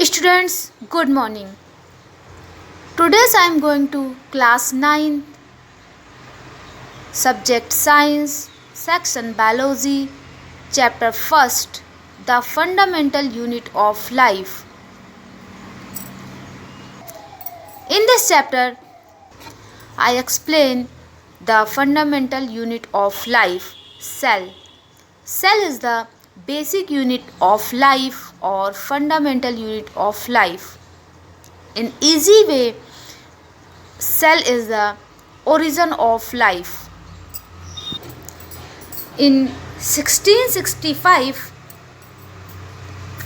Students, good morning. Today I am going to class 9, subject science, section biology, chapter 1st, the fundamental unit of life. In this chapter, I explain the fundamental unit of life, cell. Cell is the basic unit of life or fundamental unit of life. In easy way, cell is the origin of life. In 1665,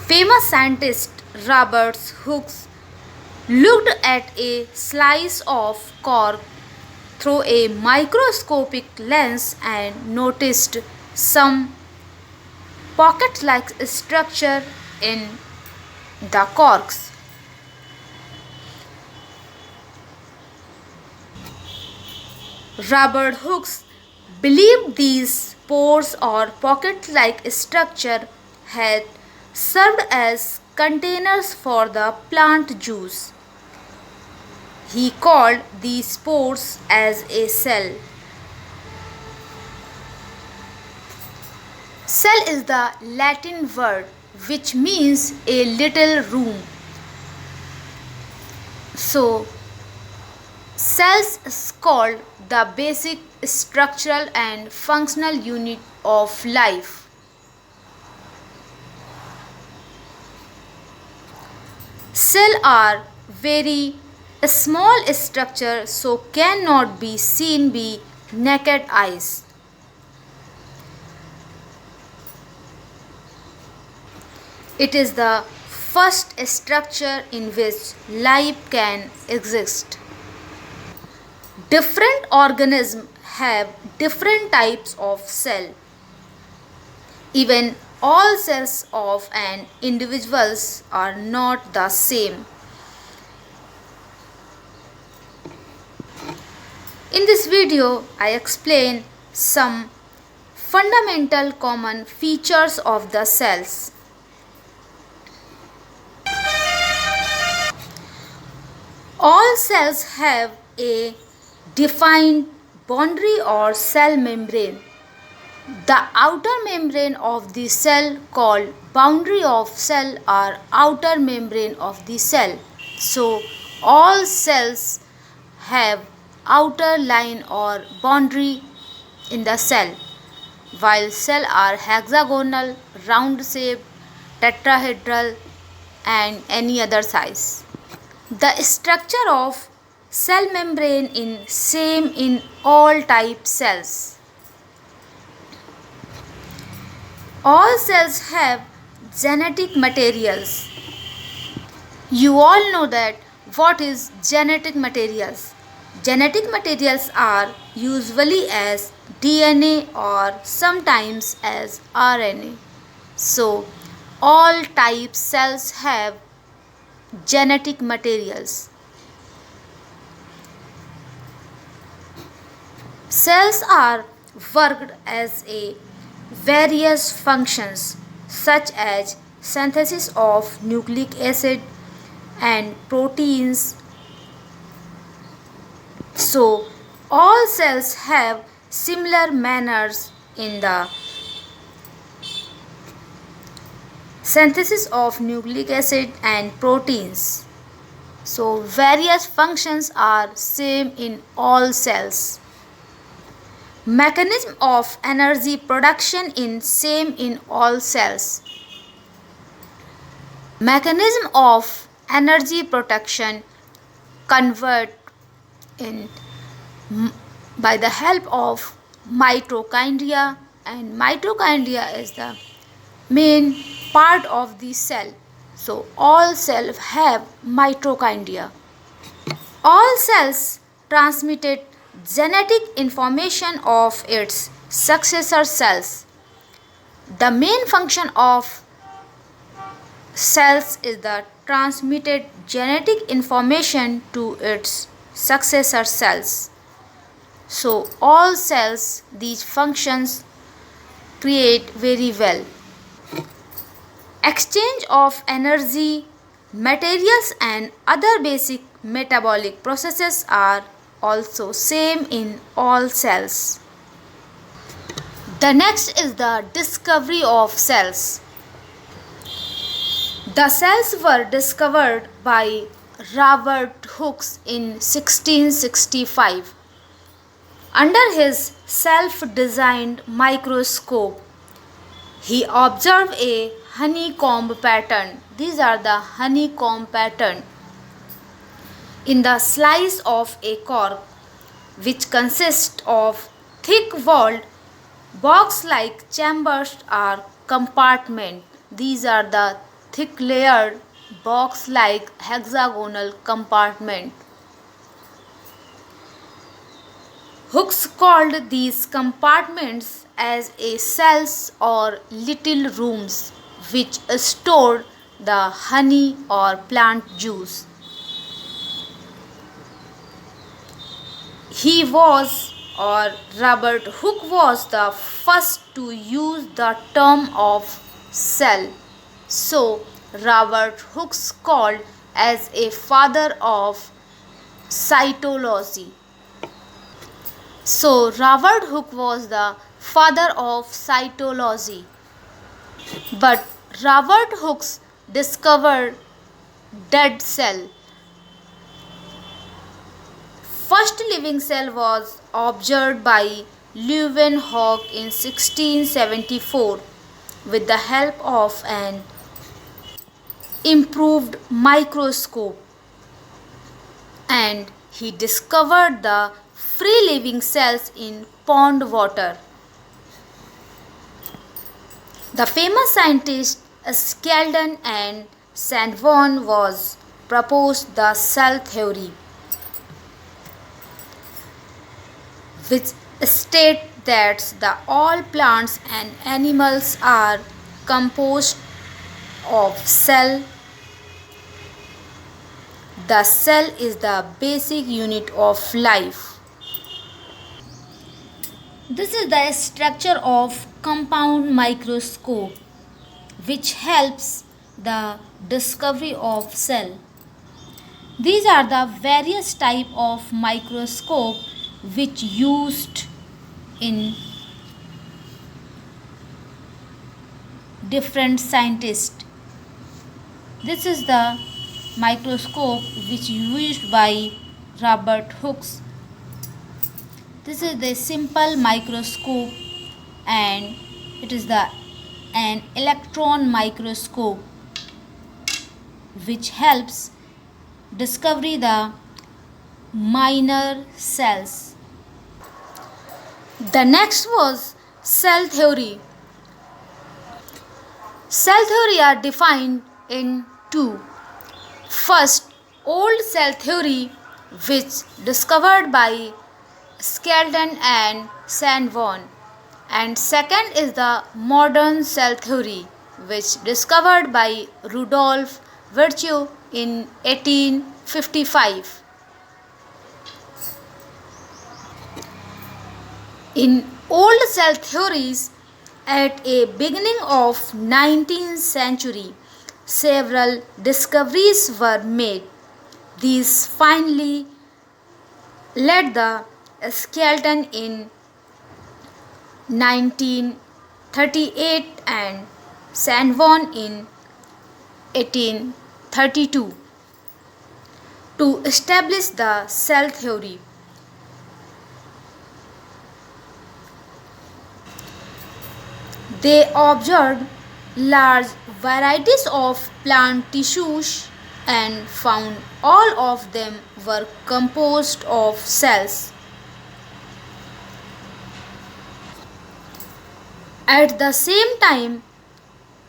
famous scientist Robert Hooke looked at a slice of cork through a microscopic lens and noticed some pocket-like structure in the corks. Robert Hooke believed these pores or pocket-like structure had served as containers for the plant juice. He called these pores as a cell. Cell is the Latin word which means a little room. So, cells is called the basic structural and functional unit of life. Cells are very small structure so cannot be seen by naked eyes. It is the first structure in which life can exist. Different organisms have different types of cell. Even all cells of an individual are not the same. In this video, I explain some fundamental common features of the cells. All cells have a defined boundary or cell membrane. The outer membrane of the cell called boundary of cell or outer membrane of the cell. So all cells have outer line or boundary in the cell, while cells are hexagonal, round shaped, tetrahedral and any other size. The structure of cell membrane is same in all type cells. All cells have genetic materials. You all know that what is genetic materials. Genetic materials are usually as DNA or sometimes as RNA. So all type cells have genetic materials. Cells are worked as a various functions such as synthesis of nucleic acid and proteins. So all cells have similar manners in the synthesis of nucleic acid and proteins. So various functions are same in all cells. Mechanism of energy production is same in all cells. Mechanism of energy production convert in by the help of mitochondria, and mitochondria is the main part of the cell. So all cells have mitochondria. All cells transmitted genetic information of its successor cells. The main function of cells is the transmitted genetic information to its successor cells. So all cells these functions create very well. Exchange of energy Materials and other basic metabolic processes are also same in all cells. The next is the discovery of cells. The cells were discovered by Robert Hooke in 1665. Under his self-designed microscope, he observed a honeycomb pattern. These are the honeycomb pattern in the slice of a cork, which consists of thick-walled box-like chambers or compartments. These are the thick-layered box-like hexagonal compartments. Hooks called these compartments as a cells or little rooms which stored the honey or plant juice. Robert Hooke was the first to use the term of cell. So Robert Hooke's called as a father of cytology. So Robert Hooke was the father of cytology. But Robert Hooke discovered dead cell. First living cell was observed by Leeuwenhoek in 1674 with the help of an improved microscope, and he discovered the free living cells in pond water. The famous scientists Skeldon and Sandborn was proposed the cell theory, which state that all plants and animals are composed of cell. The cell is the basic unit of life. This is the structure of compound microscope, which helps the discovery of cell. These are the various type of microscope which used in different scientists. This is the microscope which used by Robert Hooke. This is the simple microscope, and it is an electron microscope which helps discovery the minor cells. The next was cell theory. Cell theory are defined in two. First, old cell theory, which discovered by Skeldon and Sandborn, and second is the modern cell theory, which discovered by Rudolf Virchow in 1855. In old cell theories, at a beginning of 19th century, several discoveries were made. These finally led the Skeldon in 1938 and Sandborn in 1832 to establish the cell theory. They observed large varieties of plant tissues and found all of them were composed of cells. At the same time,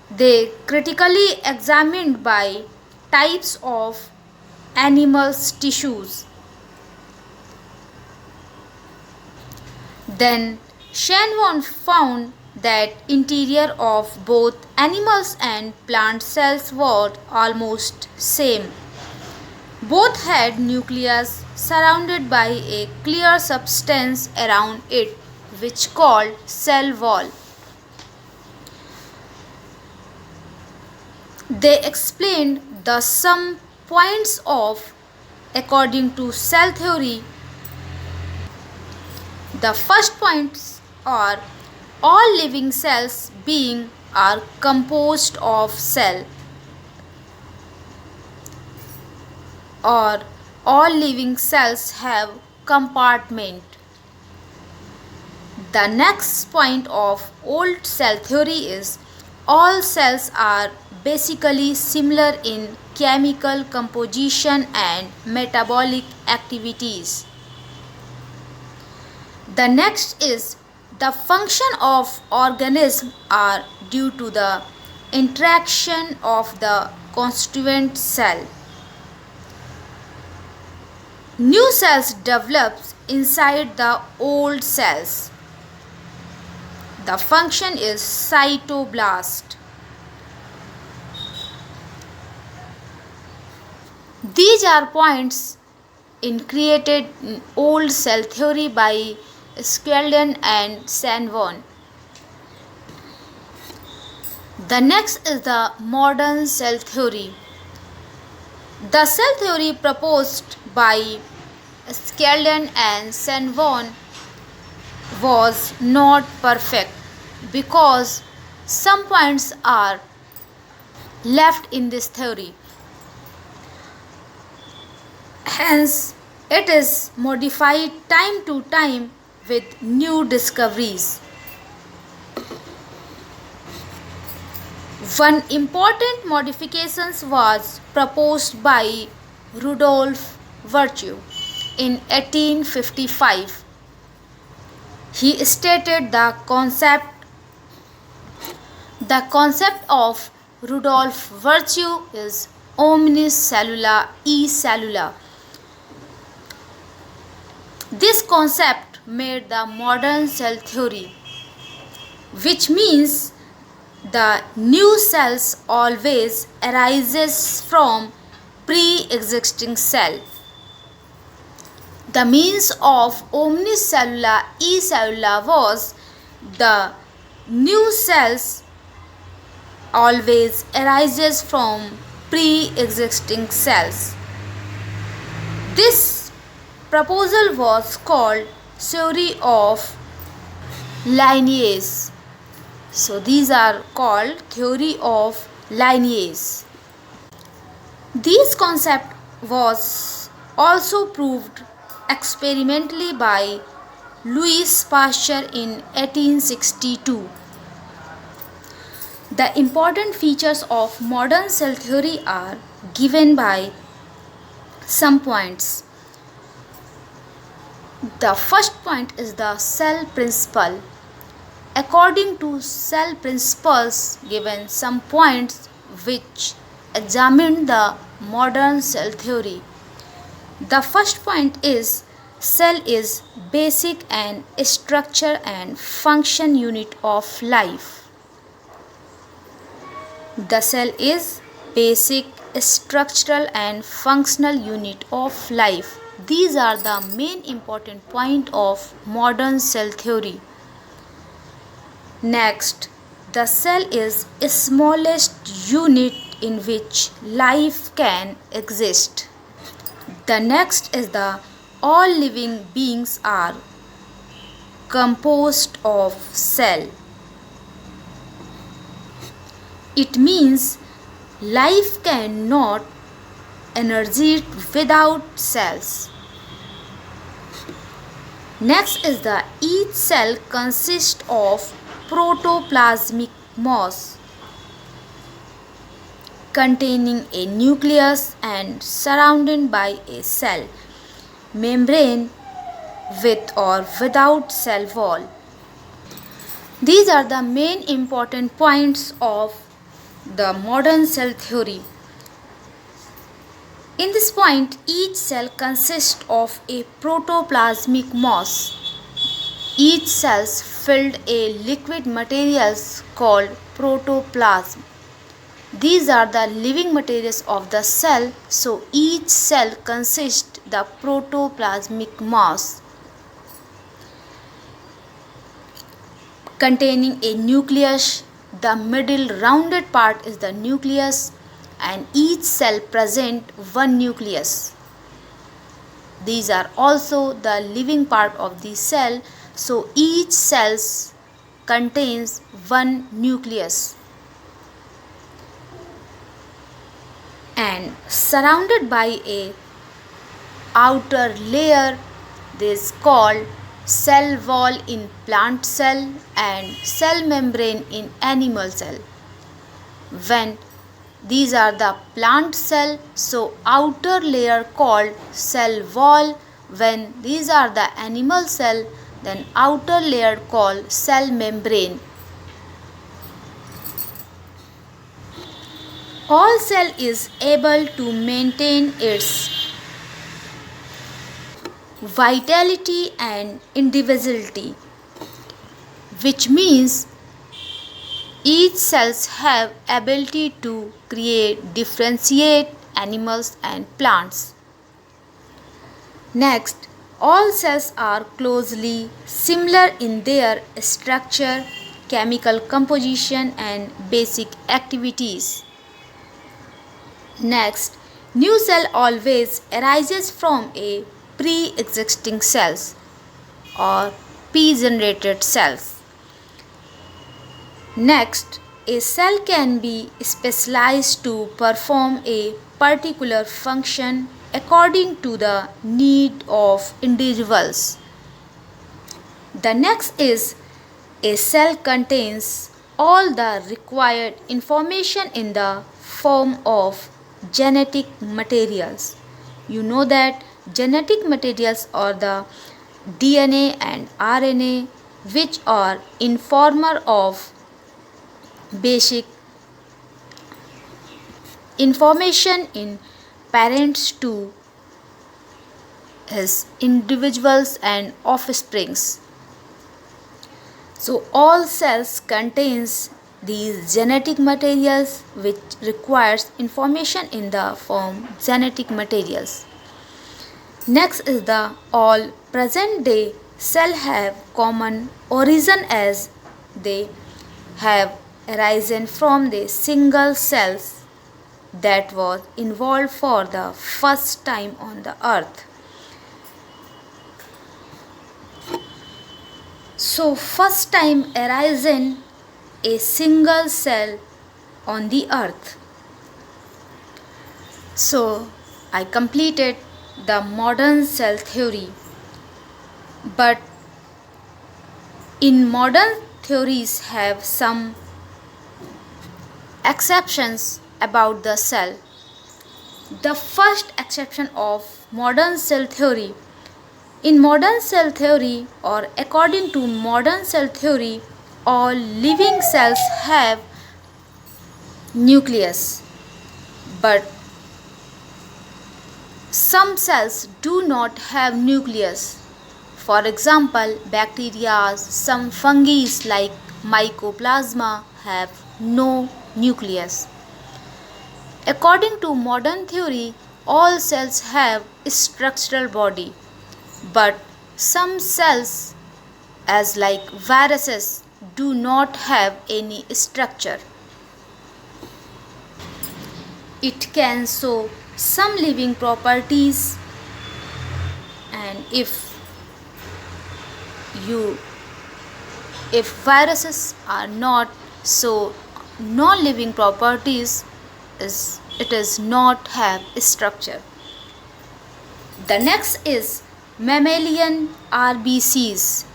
they critically examined by types of animals' tissues. Then Shannon found that interior of both animals and plant cells were almost same. Both had nucleus surrounded by a clear substance around it, which called cell wall. They explained The some points of according to cell theory. The first points are all living cells being are composed of cell, or all living cells have compartment. The next point of old cell theory is all cells are basically similar in chemical composition and metabolic activities. The next is the function of organism are due to the interaction of the constituent cell. New cells develops inside the old cells. The function is cytoblast. These are points created in old cell theory by Skeldon and Sanborn. The next is the modern cell theory. The cell theory proposed by Skeldon and Sanborn was not perfect because some points are left in this theory. Hence, it is modified time to time with new discoveries. One important modification was proposed by Rudolf Virchow in 1855. He stated the concept of Rudolf Virchow is omnis cellula e cellula. This concept made the modern cell theory, which means the new cells always arises from pre-existing cell. The means of omnis cellula e cellula was the new cells always arises from pre-existing cells. This proposal was called theory of lineage. So these are called theory of lineage. This concept was also proved experimentally by Louis Pasteur in 1862. The important features of modern cell theory are given by some points. The first point is the cell principle. According to cell principles, given some points which examine the modern cell theory. The first point is cell is basic and structure and function unit of life. The cell is basic, structural and functional unit of life. These are the main important point of modern cell theory. Next, the cell is the smallest unit in which life can exist. The next is the all living beings are composed of cell. It means life cannot exist without cells. Next is the each cell consists of protoplasmic mass containing a nucleus and surrounded by a cell membrane with or without cell wall. These are the main important points of the modern cell theory. In this point, each cell consists of a protoplasmic mass. Each cell filled a liquid materials called protoplasm. These are the living materials of the cell, so each cell consists the protoplasmic mass containing a nucleus. The middle rounded part is the nucleus. and each cell present one nucleus. These are also the living part of the cell, so each cell contains one nucleus and surrounded by a outer layer. This is called cell wall in plant cell and cell membrane in animal cell. When these are the plant cell, so outer layer called cell wall. When these are the animal cell, then outer layer called cell membrane. All cell is able to maintain its vitality and individuality, which means each cells have ability to create differentiate animals and plants. Next, all cells are closely similar in their structure, chemical composition and basic activities. Next, new cell always arises from a pre-existing cells or pre-generated cells. Next, a cell can be specialized to perform a particular function according to the need of individuals. The next is a cell contains all the required information in the form of genetic materials. You know that genetic materials are the DNA and RNA, which are informer of basic information in parents to his individuals and offsprings. So all cells contains these genetic materials which requires information in the form genetic materials. Next is the all present day cell have common origin as they have arisen from the single cells that was involved for the first time on the earth. So first time arisen a single cell on the earth. So I completed the modern cell theory, but in modern theories have some exceptions about the cell. The first exception of modern cell theory. In modern cell theory, or according to modern cell theory, all living cells have nucleus, but some cells do not have nucleus. For example, bacteria, some fungi like mycoplasma have no nucleus. According to modern theory, all cells have structural body, but some cells, as like viruses, do not have any structure. It can show some living properties, and if viruses are not so non-living properties, it is not have structure. The next is mammalian RBCs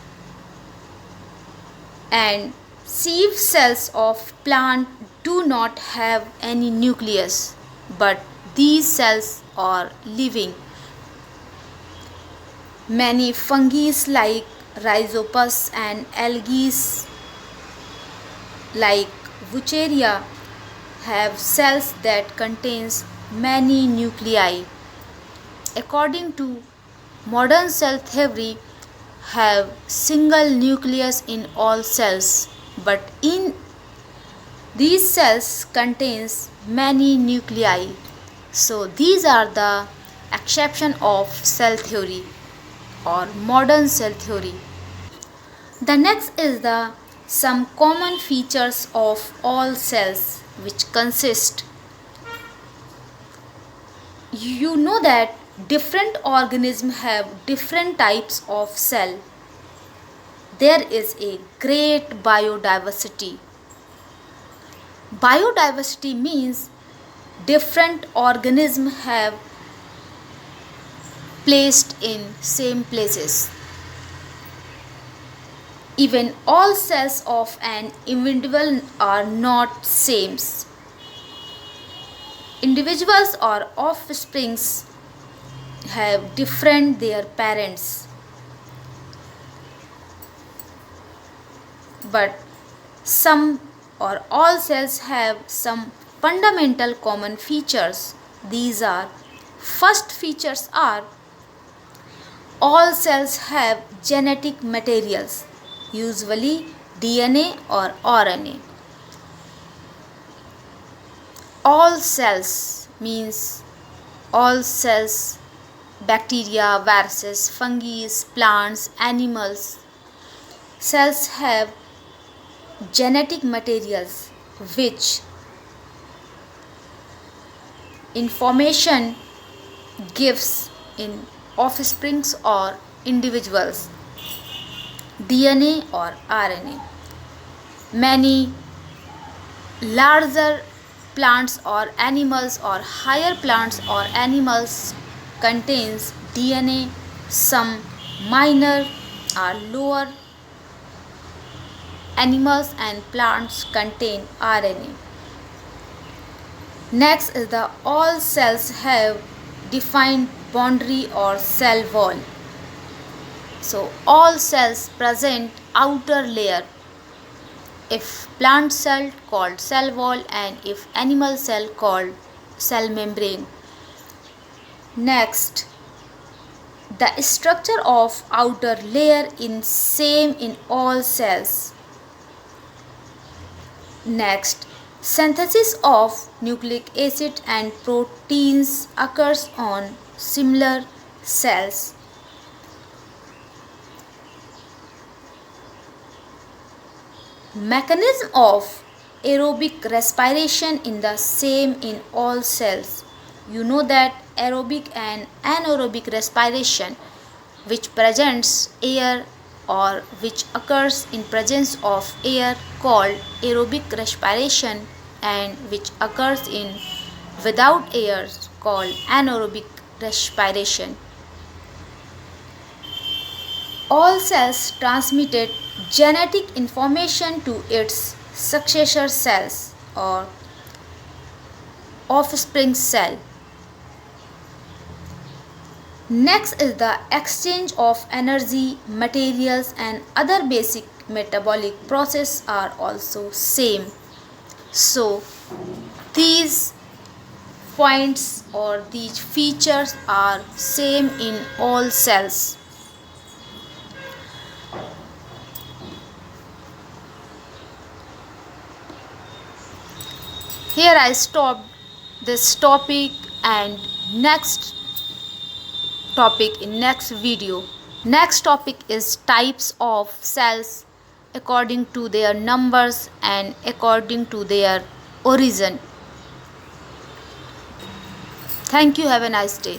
and sieve cells of plant do not have any nucleus, but these cells are living. Many fungi like rhizopus and algae like Wucheria have cells that contains many nuclei. According to modern cell theory, have single nucleus in all cells, but in these cells contains many nuclei. So these are the exception of cell theory or modern cell theory. The next is the some common features of all cells, which consist You know that different organisms have different types of cell. There is a great biodiversity. Biodiversity means different organisms have placed in same places. Even all cells of an individual are not same. Individuals or offsprings have different their parents, but some or all cells have some fundamental common features. These are: first features are all cells have genetic materials, usually DNA or RNA. All cells means all cells, bacteria, viruses, fungi, plants, animals. Cells have genetic materials which information gives in offsprings or individuals, DNA or RNA. Many larger plants or animals or higher plants or animals contains DNA, some minor or lower animals and plants contain RNA. Next is the all cells have defined boundary or cell wall. So all cells present outer layer. If plant cell called cell wall, and if animal cell called cell membrane. Next, the structure of outer layer is same in all cells. Next, synthesis of nucleic acid and proteins occurs on similar cells. Mechanism of aerobic respiration in the same in all cells. You know that aerobic and anaerobic respiration, which presents air or which occurs in presence of air, called aerobic respiration, and which occurs in without air, called anaerobic respiration. All cells transmitted genetic information to its successor cells or offspring cell. Next is the exchange of energy, materials and other basic metabolic processes are also same. So these points or these features are same in all cells. Here I stopped this topic, and next topic in next video. Next topic is types of cells according to their numbers and according to their origin. Thank you. Have a nice day.